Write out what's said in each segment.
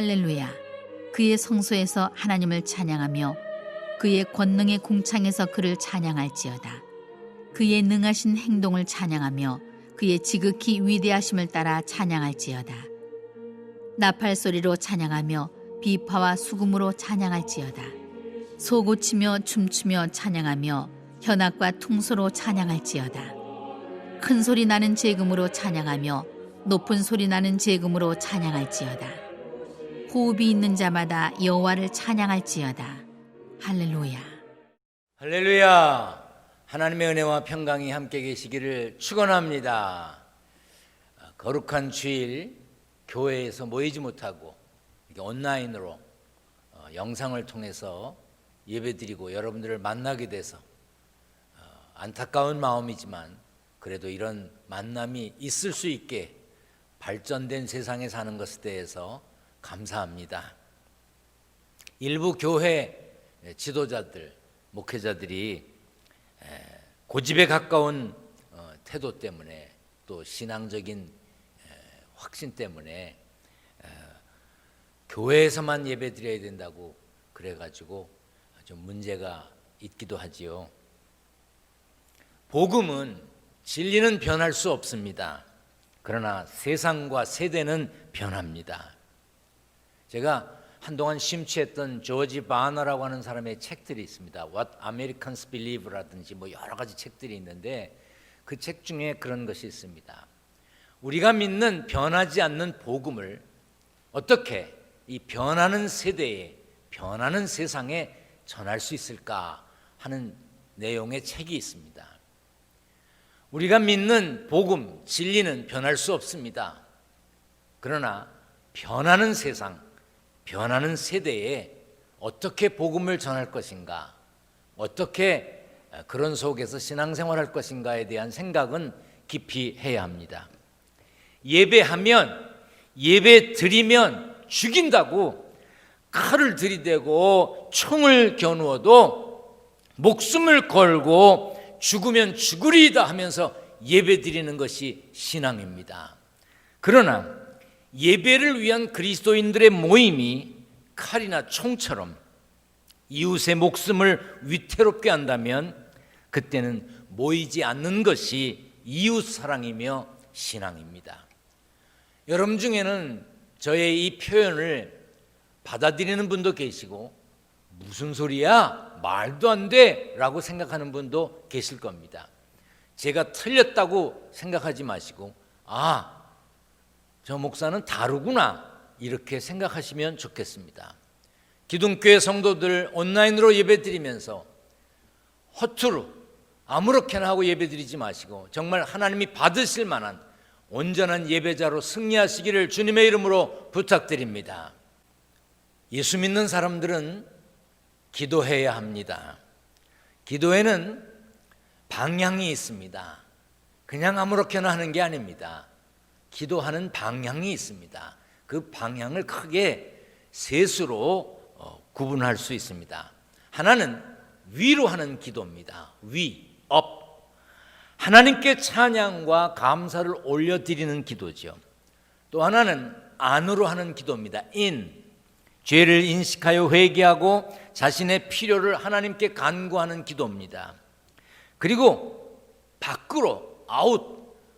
할렐루야. 그의 성소에서 하나님을 찬양하며 그의 권능의 궁창에서 그를 찬양할지어다. 그의 능하신 행동을 찬양하며 그의 지극히 위대하심을 따라 찬양할지어다. 나팔 소리로 찬양하며 비파와 수금으로 찬양할지어다. 소고치며 춤추며 찬양하며 현악과 퉁소로 찬양할지어다. 큰 소리 나는 제금으로 찬양하며 높은 소리 나는 제금으로 찬양할지어다. 호흡이 있는 자마다 여호와를 찬양할지어다. 할렐루야. 할렐루야. 하나님의 은혜와 평강이 함께 계시기를 축원합니다. 거룩한 주일 교회에서 모이지 못하고 온라인으로 영상을 통해서 예배드리고 여러분들을 만나게 돼서 안타까운 마음이지만 그래도 이런 만남이 있을 수 있게 발전된 세상에 사는 것에 대해서 감사합니다. 일부 교회 지도자들, 목회자들이 고집에 가까운 태도 때문에 또 신앙적인 확신 때문에 교회에서만 예배 드려야 된다고 그래가지고 좀 문제가 있기도 하지요. 복음은 진리는 변할 수 없습니다. 그러나 세상과 세대는 변합니다. 제가 한동안 심취했던 조지 바너라고 하는 사람의 책들이 있습니다. What Americans Believe라든지 여러 가지 책들이 있는데 그 책 중에 그런 것이 있습니다. 우리가 믿는 변하지 않는 복음을 어떻게 이 변하는 세대에, 변하는 세상에 전할 수 있을까 하는 내용의 책이 있습니다. 우리가 믿는 복음, 진리는 변할 수 없습니다. 그러나 변하는 세상, 변하는 세대에 어떻게 복음을 전할 것인가, 어떻게 그런 속에서 신앙생활할 것인가에 대한 생각은 깊이 해야 합니다. 예배하면, 예배 드리면 죽인다고 칼을 들이대고 총을 겨누어도 목숨을 걸고 죽으면 죽으리이다 하면서 예배 드리는 것이 신앙입니다. 그러나 예배를 위한 그리스도인들의 모임이 칼이나 총처럼 이웃의 목숨을 위태롭게 한다면 그때는 모이지 않는 것이 이웃 사랑이며 신앙입니다. 여러분 중에는 저의 이 표현을 받아들이는 분도 계시고 무슨 소리야? 말도 안 돼! 라고 생각하는 분도 계실 겁니다. 제가 틀렸다고 생각하지 마시고 저 목사는 다르구나 이렇게 생각하시면 좋겠습니다. 기둥교회 성도들 온라인으로 예배드리면서 허투루 아무렇게나 하고 예배드리지 마시고 정말 하나님이 받으실 만한 온전한 예배자로 승리하시기를 주님의 이름으로 부탁드립니다. 예수 믿는 사람들은 기도해야 합니다. 기도에는 방향이 있습니다. 그냥 아무렇게나 하는 게 아닙니다. 기도하는 방향이 있습니다. 그 방향을 크게 셋으로 구분할 수 있습니다. 하나는 위로 하는 기도입니다. 업. 하나님께 찬양과 감사를 올려드리는 기도죠. 또 하나는 안으로 하는 기도입니다. 죄를 인식하여 회개하고 자신의 필요를 하나님께 간구하는 기도입니다. 그리고 밖으로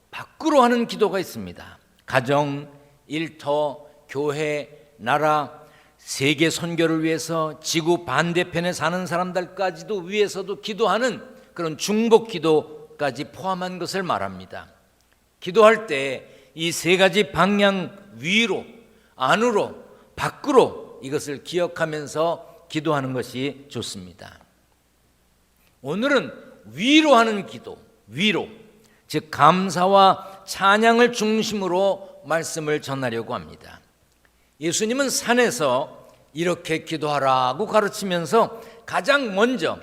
밖으로 하는 기도가 있습니다. 가정, 일터, 교회, 나라, 세계 선교를 위해서 지구 반대편에 사는 사람들까지도 위해서도 기도하는 그런 중복 기도까지 포함한 것을 말합니다. 기도할 때 이 세 가지 방향, 위로, 안으로, 밖으로 이것을 기억하면서 기도하는 것이 좋습니다. 오늘은 위로 하는 기도, 위로, 즉 감사와 찬양을 중심으로 말씀을 전하려고 합니다. 예수님은 산에서 이렇게 기도하라고 가르치면서 가장 먼저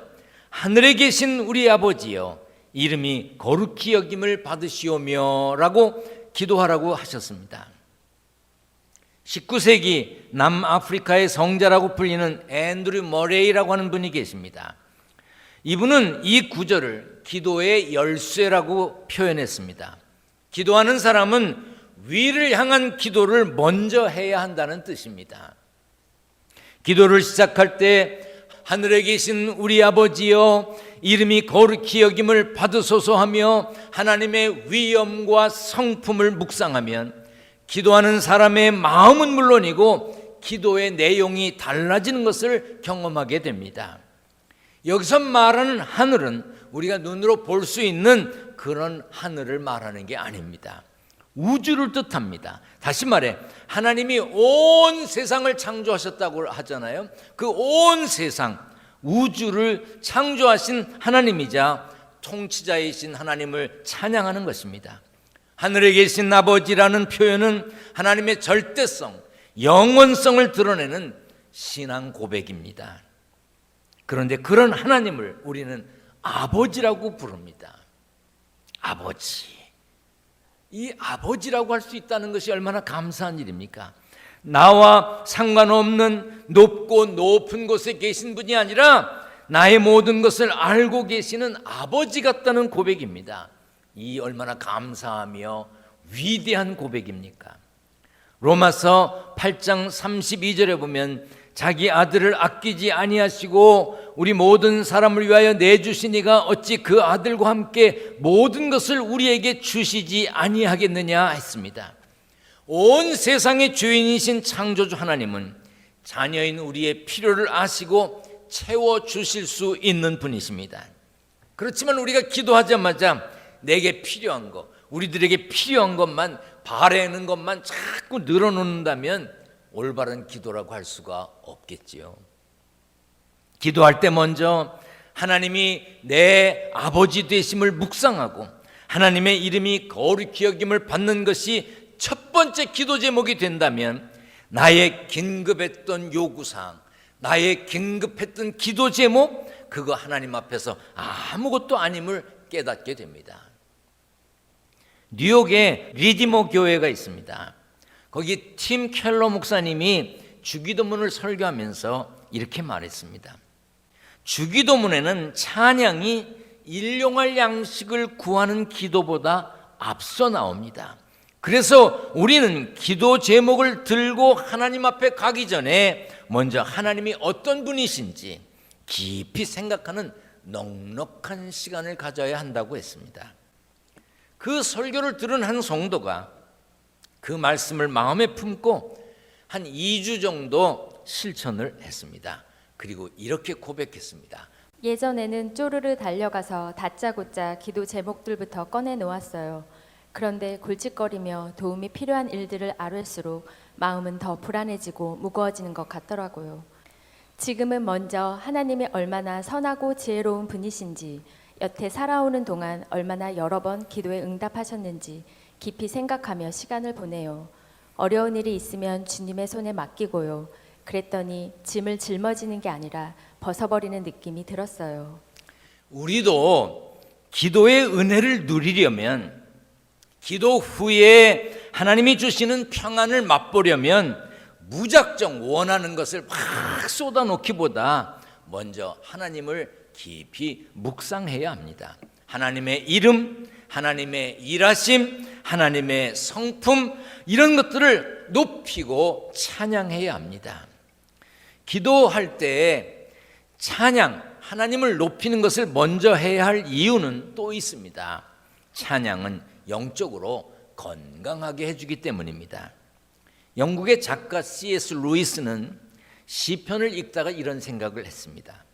하늘에 계신 우리 아버지여 이름이 거룩히 여김을 받으시오며 라고 기도하라고 하셨습니다. 19세기 남아프리카의 성자라고 불리는 앤드류 머레이라고 하는 분이 계십니다. 이분은 이 구절을 기도의 열쇠라고 표현했습니다. 기도하는 사람은 위를 향한 기도를 먼저 해야 한다는 뜻입니다. 기도를 시작할 때 하늘에 계신 우리 아버지여 이름이 거룩히 여김을 받으소서 하며 하나님의 위엄과 성품을 묵상하면 기도하는 사람의 마음은 물론이고 기도의 내용이 달라지는 것을 경험하게 됩니다. 여기서 말하는 하늘은 우리가 눈으로 볼 수 있는 그런 하늘을 말하는 게 아닙니다. 우주를 뜻합니다. 다시 말해 하나님이 온 세상을 창조하셨다고 하잖아요. 그 온 세상 우주를 창조하신 하나님이자 통치자이신 하나님을 찬양하는 것입니다. 하늘에 계신 아버지라는 표현은 하나님의 절대성, 영원성을 드러내는 신앙 고백입니다. 그런데 그런 하나님을 우리는 아버지라고 부릅니다. 아버지. 이 아버지라고 할 수 있다는 것이 얼마나 감사한 일입니까? 나와 상관없는 높고 높은 곳에 계신 분이 아니라 나의 모든 것을 알고 계시는 아버지 같다는 고백입니다. 이 얼마나 감사하며 위대한 고백입니까? 로마서 8장 32절에 보면 자기 아들을 아끼지 아니하시고 우리 모든 사람을 위하여 내주시니가 어찌 그 아들과 함께 모든 것을 우리에게 주시지 아니하겠느냐 했습니다. 온 세상의 주인이신 창조주 하나님은 자녀인 우리의 필요를 아시고 채워주실 수 있는 분이십니다. 그렇지만 우리가 기도하자마자 내게 필요한 것, 우리들에게 필요한 것만 바라는 것만 자꾸 늘어놓는다면 올바른 기도라고 할 수가 없겠지요. 기도할 때 먼저 하나님이 내 아버지 되심을 묵상하고 하나님의 이름이 거룩히 여김을 받는 것이 첫 번째 기도 제목이 된다면 나의 긴급했던 요구사항, 나의 긴급했던 기도 제목, 그거 하나님 앞에서 아무것도 아님을 깨닫게 됩니다. 뉴욕에 리디머 교회가 있습니다. 거기 팀 켈러 목사님이 주기도문을 설교하면서 이렇게 말했습니다. 주기도문에는 찬양이 일용할 양식을 구하는 기도보다 앞서 나옵니다. 그래서 우리는 기도 제목을 들고 하나님 앞에 가기 전에 먼저 하나님이 어떤 분이신지 깊이 생각하는 넉넉한 시간을 가져야 한다고 했습니다. 그 설교를 들은 한 성도가 그 말씀을 마음에 품고 한 2주 정도 실천을 했습니다. 그리고 이렇게 고백했습니다. 예전에는 쪼르르 달려가서 다짜고짜 기도 제목들부터 꺼내 놓았어요. 그런데 골칫거리며 도움이 필요한 일들을 아뢰수록 마음은 더 불안해지고 무거워지는 것 같더라고요. 지금은 먼저 하나님이 얼마나 선하고 지혜로운 분이신지, 여태 살아오는 동안 얼마나 여러 번 기도에 응답하셨는지 깊이 생각하며 시간을 보내요. 어려운 일이 있으면 주님의 손에 맡기고요. 그랬더니 짐을 짊어지는 게 아니라 벗어버리는 느낌이 들었어요. 우리도 기도의 은혜를 누리려면, 기도 후에 하나님이 주시는 평안을 맛보려면 무작정 원하는 것을 막 쏟아놓기보다 먼저 하나님을 깊이 묵상해야 합니다. 하나님의 이름, 하나님의 일하심, 하나님의 성품, 이런 것들을 높이고 찬양해야 합니다. 기도할 때 찬양, 하나님을 높이는 것을 먼저 해야 할 이유는 또 있습니다. 찬양은 영적으로 건강하게 해주기 때문입니다. 영국의 작가 C.S. 루이스는 시편을 읽다가 이런 생각을 했습니다.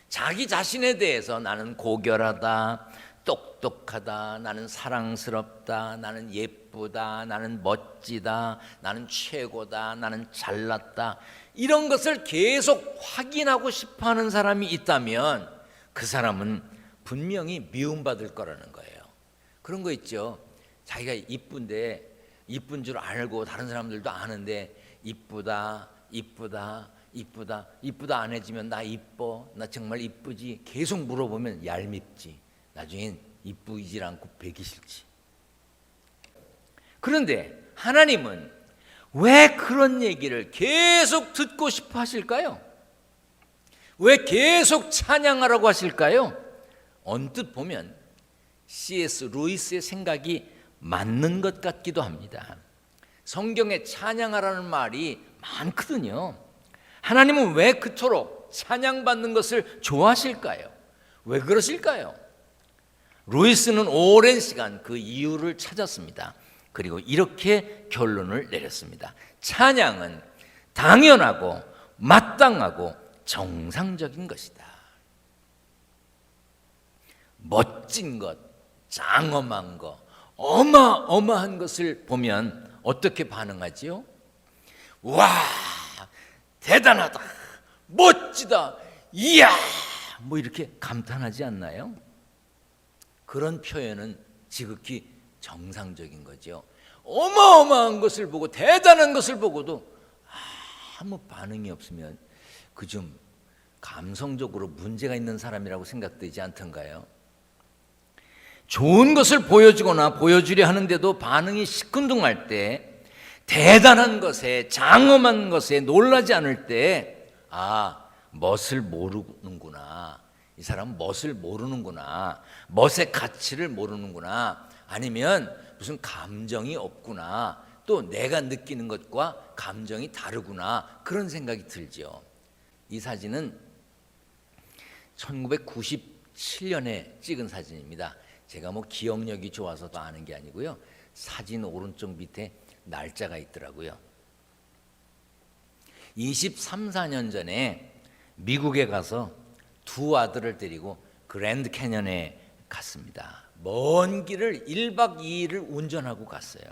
자기 자신에 대해서 나는 고결하다, 똑똑하다, 나는 사랑스럽다, 나는 예쁘다, 나는 멋지다, 나는 최고다, 나는 잘났다, 이런 것을 계속 확인하고 싶어하는 사람이 있다면 그 사람은 분명히 미움받을 거라는 거예요. 그런 거 있죠. 자기가 이쁜데 이쁜 줄 알고 다른 사람들도 아는데 이쁘다, 이쁘다, 이쁘다, 이쁘다 안 해주면 나 이뻐, 나 정말 이쁘지, 계속 물어보면 얄밉지, 나중엔 이쁘질 않고 배기 싫지. 그런데 하나님은 왜 그런 얘기를 계속 듣고 싶어 하실까요? 왜 계속 찬양하라고 하실까요? 언뜻 보면 C.S. 루이스의 생각이 맞는 것 같기도 합니다. 성경에 찬양하라는 말이 많거든요. 하나님은 왜 그토록 찬양받는 것을 좋아하실까요? 왜 그러실까요? 루이스는 오랜 시간 그 이유를 찾았습니다. 그리고 이렇게 결론을 내렸습니다. 찬양은 당연하고 마땅하고 정상적인 것이다. 멋진 것, 장엄한 것, 어마어마한 것을 보면 어떻게 반응하지요? 와, 대단하다, 멋지다, 이야, 뭐 이렇게 감탄하지 않나요? 그런 표현은 지극히 정상적인 거죠. 어마어마한 것을 보고 대단한 것을 보고도 아무 반응이 없으면 그 좀 감성적으로 문제가 있는 사람이라고 생각되지 않던가요? 좋은 것을 보여주거나 보여주려 하는데도 반응이 시큰둥할 때, 대단한 것에, 장엄한 것에 놀라지 않을 때, 멋을 모르는구나, 이 사람은 멋을 모르는구나, 멋의 가치를 모르는구나, 아니면 무슨 감정이 없구나, 또 내가 느끼는 것과 감정이 다르구나, 그런 생각이 들죠. 이 사진은 1997년에 찍은 사진입니다. 제가 뭐 기억력이 좋아서 아는 게 아니고요. 사진 오른쪽 밑에 날짜가 있더라고요. 23, 4년 전에 미국에 가서 두 아들을 데리고 그랜드 캐년에 갔습니다. 먼 길을 1박 2일을 운전하고 갔어요.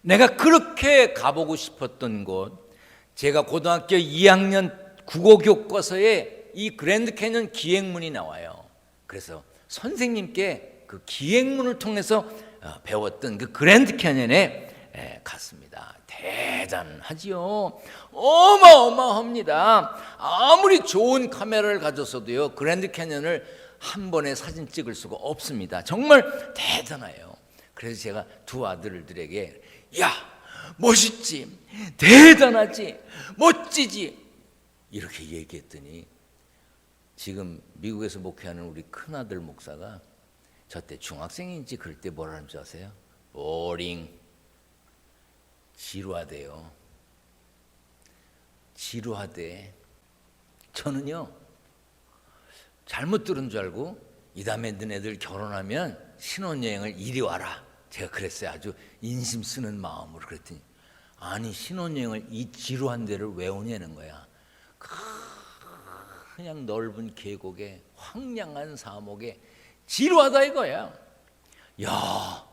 내가 그렇게 가보고 싶었던 곳, 제가 고등학교 2학년 국어 교과서에 이 그랜드 캐년 기행문이 나와요. 그래서 선생님께 그 기행문을 통해서 배웠던 그 그랜드 캐년에 갔습니다. 대단하지요. 어마어마합니다. 아무리 좋은 카메라를 가졌어도요, 그랜드 캐년을 한 번에 사진 찍을 수가 없습니다. 정말 대단해요. 그래서 제가 두 아들들에게, 야, 멋있지, 대단하지, 멋지지, 이렇게 얘기했더니 지금 미국에서 목회하는 우리 큰아들 목사가 저 때 중학생인지 그럴 때 뭐라 하는지 아세요? 보링, 지루하대요. 지루하대. 저는요, 잘못 들은 줄 알고 이 다음에 너네들 결혼하면 신혼여행을 이리 와라, 제가 그랬어요. 아주 인심 쓰는 마음으로. 그랬더니 아니, 신혼여행을 이 지루한 데를 왜 오냐는 거야. 그냥 넓은 계곡에, 황량한 사목에 지루하다 이거야. 야,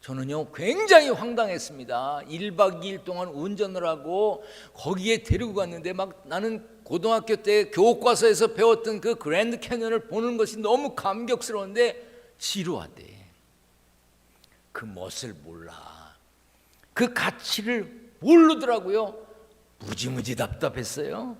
저는요 굉장히 황당했습니다. 1박 2일 동안 운전을 하고 거기에 데리고 갔는데, 막 나는 고등학교 때 교과서에서 배웠던 그 그랜드 캐년을 보는 것이 너무 감격스러운데 지루하대. 그 멋을 몰라, 그 가치를 모르더라고요. 무지무지 답답했어요.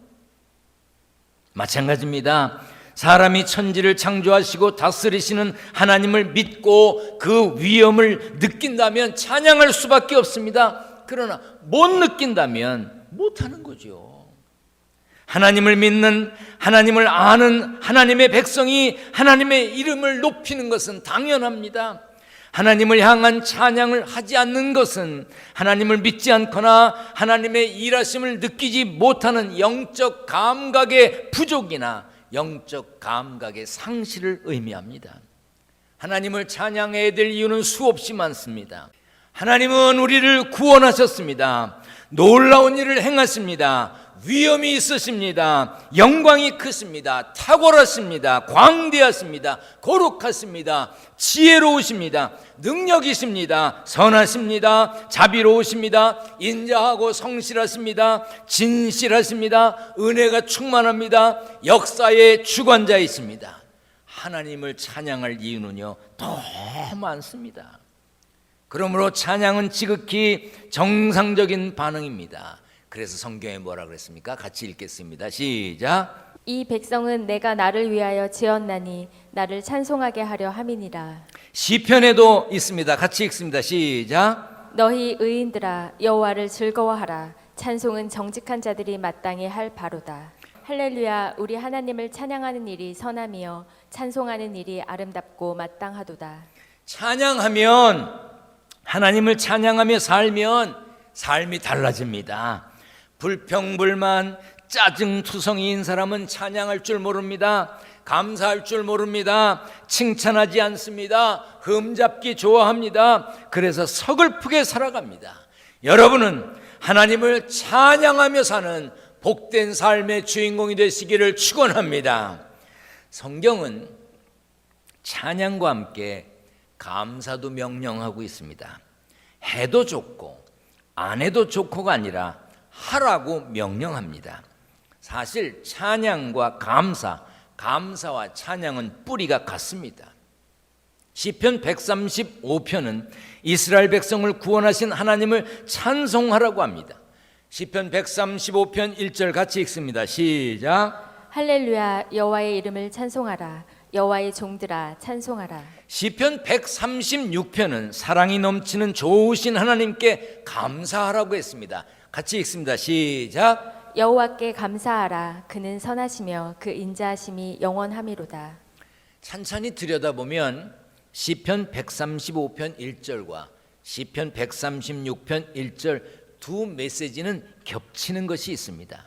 마찬가지입니다. 사람이 천지를 창조하시고 다스리시는 하나님을 믿고 그 위엄을 느낀다면 찬양할 수밖에 없습니다. 그러나 못 느낀다면 못하는 거죠. 하나님을 믿는, 하나님을 아는 하나님의 백성이 하나님의 이름을 높이는 것은 당연합니다. 하나님을 향한 찬양을 하지 않는 것은 하나님을 믿지 않거나 하나님의 일하심을 느끼지 못하는 영적 감각의 부족이나 영적 감각의 상실을 의미합니다. 하나님을 찬양해야 될 이유는 수없이 많습니다. 하나님은 우리를 구원하셨습니다. 놀라운 일을 행하십니다. 위엄이 있으십니다. 영광이 크십니다. 탁월하십니다. 광대하십니다. 거룩하십니다. 지혜로우십니다. 능력이십니다. 선하십니다. 자비로우십니다. 인자하고 성실하십니다. 진실하십니다. 은혜가 충만합니다. 역사의 주관자이십니다. 하나님을 찬양할 이유는요 더 많습니다. 그러므로 찬양은 지극히 정상적인 반응입니다. 그래서 성경에 뭐라 그랬습니까? 같이 읽겠습니다. 시작. 이 백성은 내가 나를 위하여 지었나니 나를 찬송하게 하려 함이니라. 시편에도 있습니다. 같이 읽습니다. 시작. 너희 의인들아 여호와를 즐거워하라. 찬송은 정직한 자들이 마땅히 할 바로다. 할렐루야. 우리 하나님을 찬양하는 일이 선함이요 찬송하는 일이 아름답고 마땅하도다. 찬양하면 하나님을 찬양하며 살면 삶이 달라집니다. 불평불만, 짜증투성이인 사람은 찬양할 줄 모릅니다. 감사할 줄 모릅니다. 칭찬하지 않습니다. 흠잡기 좋아합니다. 그래서 서글프게 살아갑니다. 여러분은 하나님을 찬양하며 사는 복된 삶의 주인공이 되시기를 축원합니다. 성경은 찬양과 함께 감사도 명령하고 있습니다. 해도 좋고 안 해도 좋고가 아니라 하라고 명령합니다. 사실 찬양과 감사와 찬양은 뿌리가 같습니다. 시편 135편은 이스라엘 백성을 구원하신 하나님을 찬송하라고 합니다. 시편 135편 1절 같이 읽습니다. 시작. 할렐루야, 여호와의 이름을 찬송하라. 여호와의 종들아 찬송하라. 시편 136편은 사랑이 넘치는 좋으신 하나님께 감사하라고 했습니다. 같이 읽습니다. 시작. 여호와께 감사하라. 그는 선하시며 그 인자하심이 영원하미로다. 찬찬히 들여다보면 시편 135편 1절과 시편 136편 1절 두 메시지는 겹치는 것이 있습니다.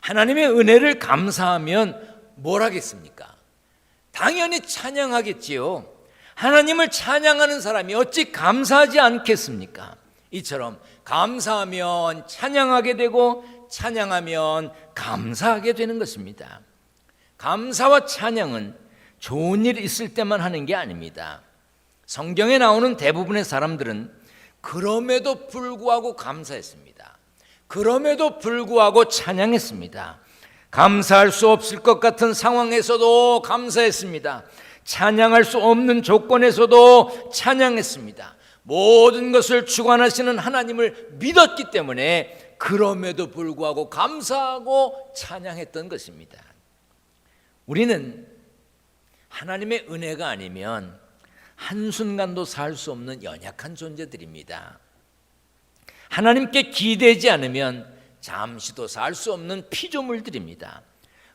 하나님의 은혜를 감사하면 뭘 하겠습니까? 당연히 찬양하겠지요. 하나님을 찬양하는 사람이 어찌 감사하지 않겠습니까? 이처럼 감사하면 찬양하게 되고 찬양하면 감사하게 되는 것입니다. 감사와 찬양은 좋은 일 있을 때만 하는 게 아닙니다. 성경에 나오는 대부분의 사람들은 그럼에도 불구하고 감사했습니다. 그럼에도 불구하고 찬양했습니다. 감사할 수 없을 것 같은 상황에서도 감사했습니다. 찬양할 수 없는 조건에서도 찬양했습니다. 모든 것을 주관하시는 하나님을 믿었기 때문에 그럼에도 불구하고 감사하고 찬양했던 것입니다. 우리는 하나님의 은혜가 아니면 한순간도 살 수 없는 연약한 존재들입니다. 하나님께 기대지 않으면 잠시도 살 수 없는 피조물들입니다.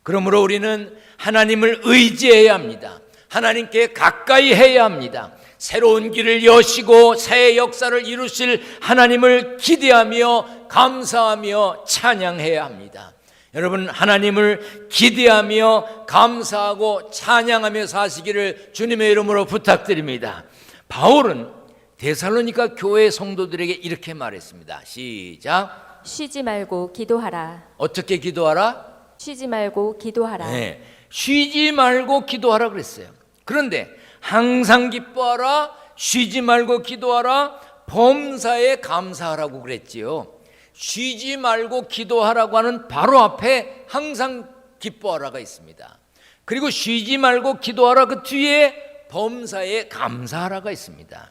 그러므로 우리는 하나님을 의지해야 합니다. 하나님께 가까이 해야 합니다. 새로운 길을 여시고 새 역사를 이루실 하나님을 기대하며 감사하며 찬양해야 합니다. 여러분, 하나님을 기대하며 감사하고 찬양하며 사시기를 주님의 이름으로 부탁드립니다. 바울은 데살로니가 교회 성도들에게 이렇게 말했습니다. 시작. 쉬지 말고 기도하라. 어떻게 기도하라? 쉬지 말고 기도하라. 네, 쉬지 말고 기도하라 그랬어요. 그런데 항상 기뻐하라, 쉬지 말고 기도하라, 범사에 감사하라고 그랬지요. 쉬지 말고 기도하라고 하는 바로 앞에 항상 기뻐하라가 있습니다. 그리고 쉬지 말고 기도하라 그 뒤에 범사에 감사하라가 있습니다.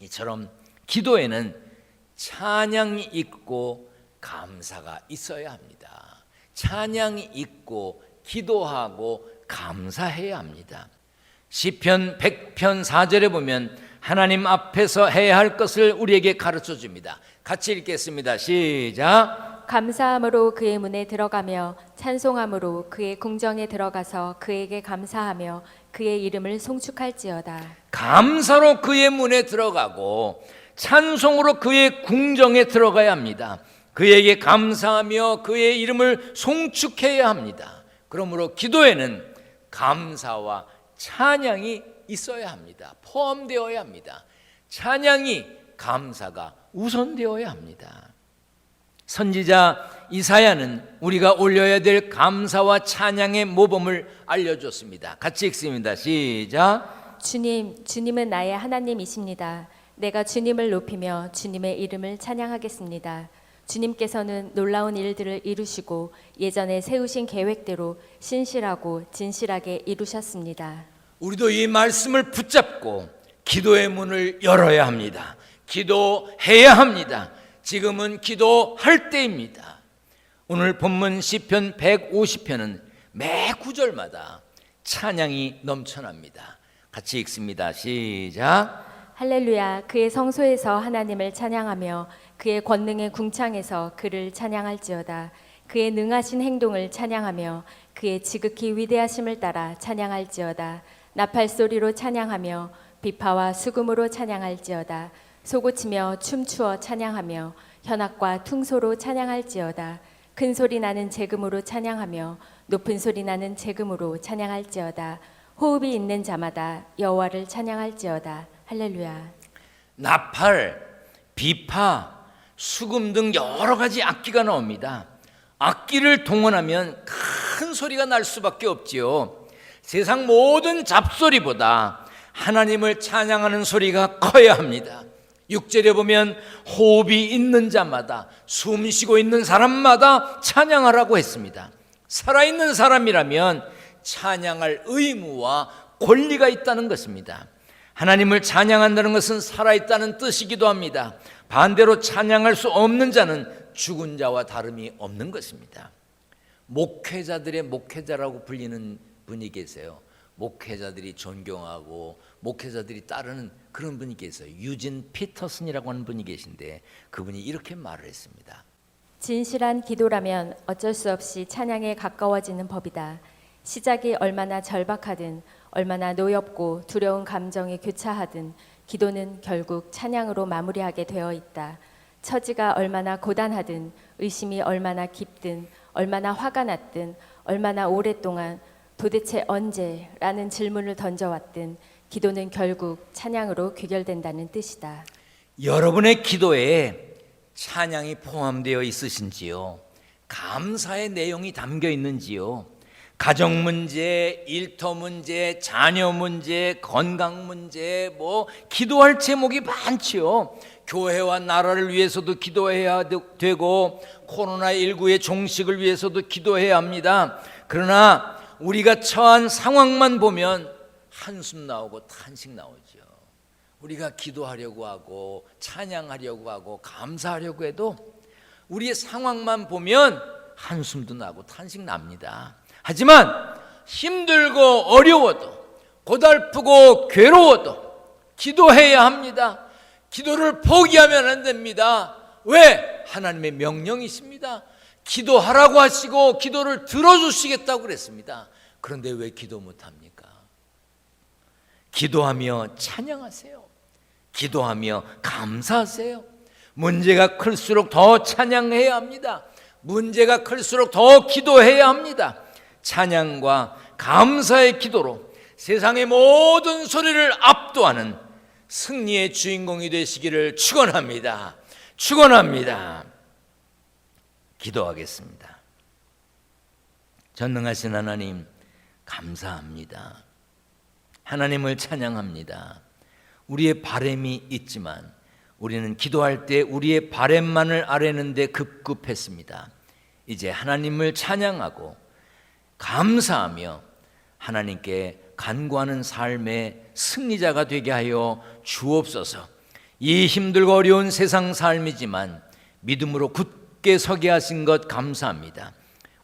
이처럼 기도에는 찬양이 있고 감사가 있어야 합니다. 찬양이 있고 기도하고 감사해야 합니다. 시편 100편 4절에 보면 하나님 앞에서 해야 할 것을 우리에게 가르쳐 줍니다. 같이 읽겠습니다. 시작. 감사함으로 그의 문에 들어가며 찬송함으로 그의 궁정에 들어가서 그에게 감사하며 그의 이름을 송축할지어다. 감사로 그의 문에 들어가고 찬송으로 그의 궁정에 들어가야 합니다. 그에게 감사하며 그의 이름을 송축해야 합니다. 그러므로 기도에는 감사와 찬양이 있어야 합니다. 포함되어야 합니다. 찬양이 감사가 우선되어야 합니다. 선지자 이사야는 우리가 올려야 될 감사와 찬양의 모범을 알려줬습니다. 같이 읽습니다. 시작. 주님은 나의 하나님이십니다. 내가 주님을 높이며 주님의 이름을 찬양하겠습니다. 주님께서는 놀라운 일들을 이루시고 예전에 세우신 계획대로 신실하고 진실하게 이루셨습니다. 우리도 이 말씀을 붙잡고 기도의 문을 열어야 합니다. 기도해야 합니다. 지금은 기도할 때입니다. 오늘 본문 시편 150편은 매 구절마다 찬양이 넘쳐납니다. 같이 읽습니다. 시작. 할렐루야, 그의 성소에서 하나님을 찬양하며 그의 권능의 궁창에서 그를 찬양할지어다. 그의 능하신 행동을 찬양하며 그의 지극히 위대하심을 따라 찬양할지어다. 나팔 소리로 찬양하며 비파와 수금으로 찬양할지어다. 소고치며 춤추어 찬양하며 현악과 퉁소로 찬양할지어다. 큰 소리 나는 재금으로 찬양하며 높은 소리 나는 재금으로 찬양할지어다. 호흡이 있는 자마다 여호와를 찬양할지어다. 할렐루야. 나팔, 비파, 수금 등 여러 가지 악기가 나옵니다. 악기를 동원하면 큰 소리가 날 수밖에 없지요. 세상 모든 잡소리보다 하나님을 찬양하는 소리가 커야 합니다. 6절에 보면 호흡이 있는 자마다, 숨 쉬고 있는 사람마다 찬양하라고 했습니다. 살아있는 사람이라면 찬양할 의무와 권리가 있다는 것입니다. 하나님을 찬양한다는 것은 살아있다는 뜻이기도 합니다. 반대로 찬양할 수 없는 자는 죽은 자와 다름이 없는 것입니다. 목회자들의 목회자라고 불리는 분이 계세요. 목회자들이 존경하고 목회자들이 따르는 그런 분이 계세요. 유진 피터슨이라고 하는 분이 계신데 그분이 이렇게 말을 했습니다. 진실한 기도라면 어쩔 수 없이 찬양에 가까워지는 법이다. 시작이 얼마나 절박하든 얼마나 노엽고 두려운 감정이 교차하든 기도는 결국 찬양으로 마무리하게 되어 있다. 처지가 얼마나 고단하든 의심이 얼마나 깊든 얼마나 화가 났든 얼마나 오랫동안 도대체 언제? 라는 질문을 던져왔든 기도는 결국 찬양으로 귀결된다는 뜻이다. 여러분의 기도에 찬양이 포함되어 있으신지요? 감사의 내용이 담겨 있는지요? 가정 문제, 일터 문제, 자녀 문제, 건강 문제, 기도할 제목이 많지요. 교회와 나라를 위해서도 기도해야 되고 코로나19의 종식을 위해서도 기도해야 합니다. 그러나 우리가 처한 상황만 보면 한숨 나오고 탄식 나오죠. 우리가 기도하려고 하고 찬양하려고 하고 감사하려고 해도 우리의 상황만 보면 한숨도 나고 탄식 납니다. 하지만 힘들고 어려워도 고달프고 괴로워도 기도해야 합니다. 기도를 포기하면 안 됩니다. 왜? 하나님의 명령이십니다. 기도하라고 하시고 기도를 들어주시겠다고 그랬습니다. 그런데 왜 기도 못합니까? 기도하며 찬양하세요. 기도하며 감사하세요. 문제가 클수록 더 찬양해야 합니다. 문제가 클수록 더 기도해야 합니다. 찬양과 감사의 기도로 세상의 모든 소리를 압도하는 승리의 주인공이 되시기를 축원합니다. 축원합니다. 기도하겠습니다. 전능하신 하나님 감사합니다. 하나님을 찬양합니다. 우리의 바람이 있지만 우리는 기도할 때 우리의 바람만을 아뢰는 데 급급했습니다. 이제 하나님을 찬양하고 감사하며 하나님께 간구하는 삶의 승리자가 되게 하여 주옵소서. 이 힘들고 어려운 세상 삶이지만 믿음으로 굳게 서게 하신 것 감사합니다.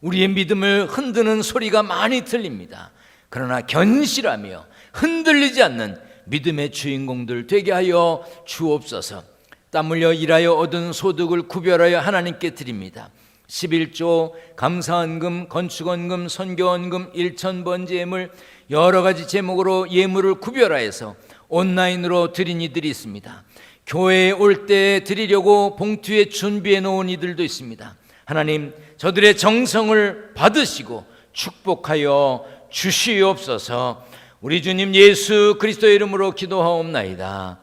우리의 믿음을 흔드는 소리가 많이 들립니다. 그러나 견실하며 흔들리지 않는 믿음의 주인공들 되게 하여 주옵소서. 땀 흘려 일하여 얻은 소득을 구별하여 하나님께 드립니다. 11조, 감사헌금, 건축헌금, 선교헌금, 일천번제예물 여러 가지 제목으로 예물을 구별하여서 온라인으로 드린 이들이 있습니다. 교회에 올 때 드리려고 봉투에 준비해 놓은 이들도 있습니다. 하나님, 저들의 정성을 받으시고 축복하여 주시옵소서. 우리 주님 예수 그리스도의 이름으로 기도하옵나이다.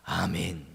아멘.